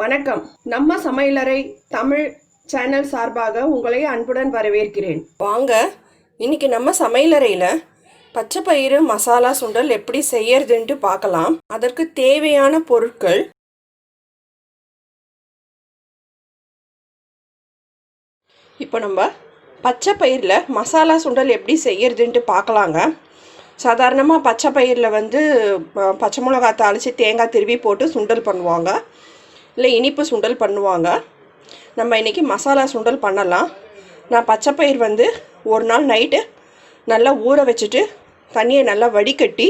வணக்கம். நம்ம சமையலறை தமிழ் சேனல் சார்பாக உங்களை அன்புடன் வரவேற்கிறேன். வாங்க, இன்னைக்கு நம்ம சமையலறையில் பச்சை பயிறு மசாலா சுண்டல் எப்படி செய்யறதுன்ட்டு பார்க்கலாம். அதற்கு தேவையான பொருட்கள்: இப்போ நம்ம பச்சை பயிரில் மசாலா சுண்டல் எப்படி செய்யறதுன்ட்டு பார்க்கலாங்க. சாதாரணமாக பச்சை பயிரில் பச்சை மிளகா தாளித்து தேங்காய் திருவி போட்டு சுண்டல் பண்ணுவாங்க, இல்லை இனிப்பு சுண்டல் பண்ணுவாங்க. நம்ம இன்றைக்கி மசாலா சுண்டல் பண்ணலாம். நான் பச்சை பயிர் ஒரு நாள் நைட்டு நல்லா ஊற வச்சுட்டு தண்ணியை நல்லா வடிகட்டி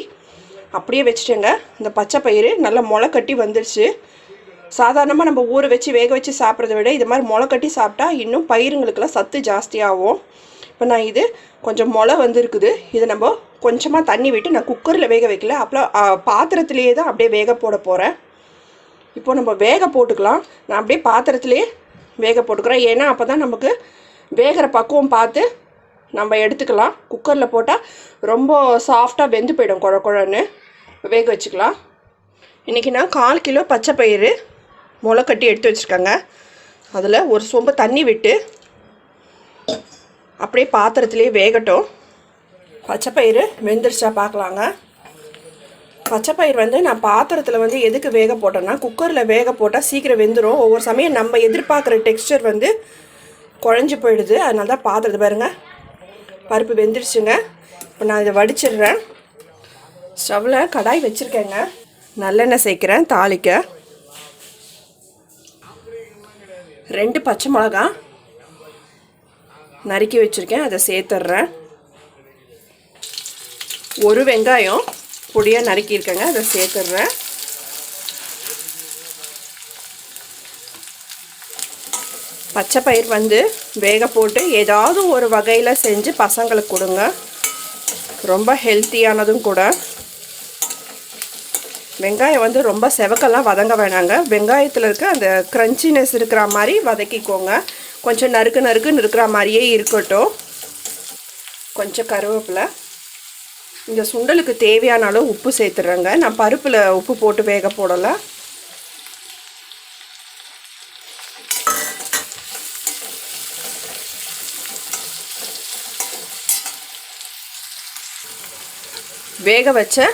அப்படியே வச்சுட்டேங்க. இந்த பச்சை பயிர் நல்லா முளை கட்டி வந்துடுச்சு. சாதாரணமாக நம்ம ஊற வச்சு வேக வச்சு சாப்பிட்றத விட இது மாதிரி முளை கட்டி சாப்பிட்டா இன்னும் பயிருங்களுக்கெல்லாம் சத்து ஜாஸ்தியாகும். இப்போ நான் இது கொஞ்சம் முளை வந்துருக்குது. இதை நம்ம கொஞ்சமாக தண்ணி விட்டு நான் குக்கரில் வேக வைக்கல, அப்புறம் பாத்திரத்துலேயே தான் அப்படியே வேக போட போகிறேன். இப்போ நம்ம வேக போட்டுக்கலாம். நான் அப்படியே பாத்திரத்துலேயே வேக போட்டுக்கிறேன். ஏன்னா அப்போ தான் நமக்கு வேகிற பக்குவம் பார்த்து நம்ம எடுத்துக்கலாம். குக்கரில் போட்டால் ரொம்ப சாஃப்டாக வெந்து போயிடும், குழன்னு வேக வச்சுக்கலாம். இன்றைக்கி நான் 1/4 கிலோ பச்சை பயிறு முளை கட்டி எடுத்து வச்சுருக்கேங்க. அதில் ஒரு சொம்பு தண்ணி விட்டு அப்படியே பாத்திரத்துலேயே வேகட்டும். பச்சை பயிறு வெந்துருச்சா பார்க்கலாங்க. பச்சை பயிர் நான் பாத்திரத்தில் எதுக்கு வேக போட்டேன்னா, குக்கரில் வேக போட்டால் சீக்கிரம் வெந்துடும். ஒவ்வொரு சமயம் நம்ம எதிர்பார்க்குற டெக்ஸ்டர் குழஞ்சி போயிடுது. அதனால தான் பாத்திரத்தை பாருங்கள், பருப்பு வெந்துடுச்சுங்க. இப்போ நான் இதை வடிச்சிடுறேன். ஸ்டவ்வில் கடாய் வச்சுருக்கேங்க. நல்லெண்ணெய் சேர்க்குறேன் தாளிக்க. 2 பச்சை மிளகா நறுக்கி வச்சுருக்கேன், அதை சேர்த்துட்றேன். 1 வெங்காயம் பொடியாக நறுக்கியிருக்கேங்க, அதை சேர்த்துட்றேன். பச்சை பயிர் வேக போட்டு ஏதாவது ஒரு வகையில் செஞ்சு பசங்களுக்கு கொடுங்க. ரொம்ப ஹெல்த்தியானதும் கூட. வெங்காயம் ரொம்ப செவக்கெல்லாம் வதங்க வேணாங்க. வெங்காயத்தில் இருக்க அந்த க்ரன்ச்சினஸ் இருக்கிற மாதிரி வதக்கிக்கோங்க. கொஞ்சம் நறுக்குன்னு இருக்கிற மாதிரியே இருக்கட்டும். கொஞ்சம் கருவேப்பிலை. இந்த சுண்டலுக்கு தேவையான அளவு உப்பு சேர்த்துட்றேங்க. நான் பருப்பில் உப்பு போட்டு வேக போடலை. வேக வச்ச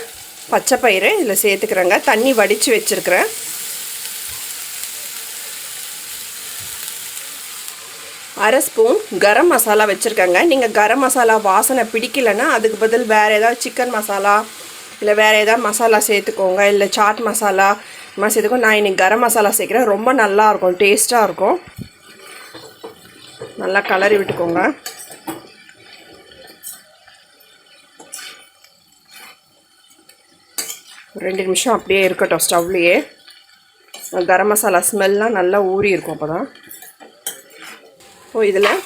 பச்சை பயிறு இதில் சேர்த்துக்கிறேங்க. தண்ணி வடித்து வச்சுருக்கிறேன். அரை ஸ்பூன் கரம் மசாலா வச்சுருக்கேங்க. நீங்கள் கரம் மசாலா வாசனை பிடிக்கலைன்னா அதுக்கு பதில் வேறு ஏதாவது சிக்கன் மசாலா இல்லை வேறு ஏதாவது மசாலா சேர்த்துக்கோங்க. இல்லை சாட் மசாலா இது மாதிரி சேர்த்துக்கோங்க. நான் இன்றைக்கி கரம் மசாலா சேர்க்குறேன். ரொம்ப நல்லாயிருக்கும், டேஸ்ட்டாக இருக்கும். நல்லா கலரி விட்டுக்கோங்க. ஒரு 2 நிமிஷம் அப்படியே இருக்கட்டும் ஸ்டவ்லேயே. கரம் மசாலா ஸ்மெல்லாம் நல்லா ஊறி இருக்கும். அப்போ தான் இதில்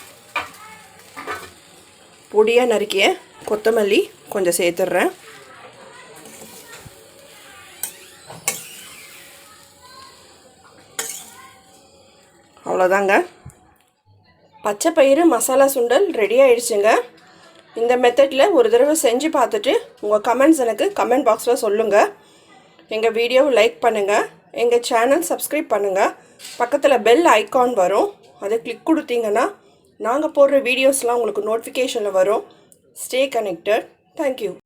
பொடியாக நறுக்கிய கொத்தமல்லி கொஞ்சம் சேர்த்துட்றேன். அவ்வளோதாங்க, பச்சை பயிறு மசாலா சுண்டல் ரெடி ஆயிடுச்சுங்க. இந்த மெத்தடில் ஒரு தடவை செஞ்சு பார்த்துட்டு உங்கள் கமெண்ட்ஸ் எனக்கு கமெண்ட் பாக்ஸில் சொல்லுங்கள். எங்கள் வீடியோவை லைக் பண்ணுங்கள், எங்கள் சேனல் சப்ஸ்கிரைப் பண்ணுங்கள். பக்கத்தில் பெல் ஐக்கான் வரும், அதை கிளிக் கொடுத்தீங்கன்னா நாங்கள் போடுற வீடியோஸ்லாம் உங்களுக்கு நோட்டிஃபிகேஷனில் வரும். Stay connected. தேங்க்யூ.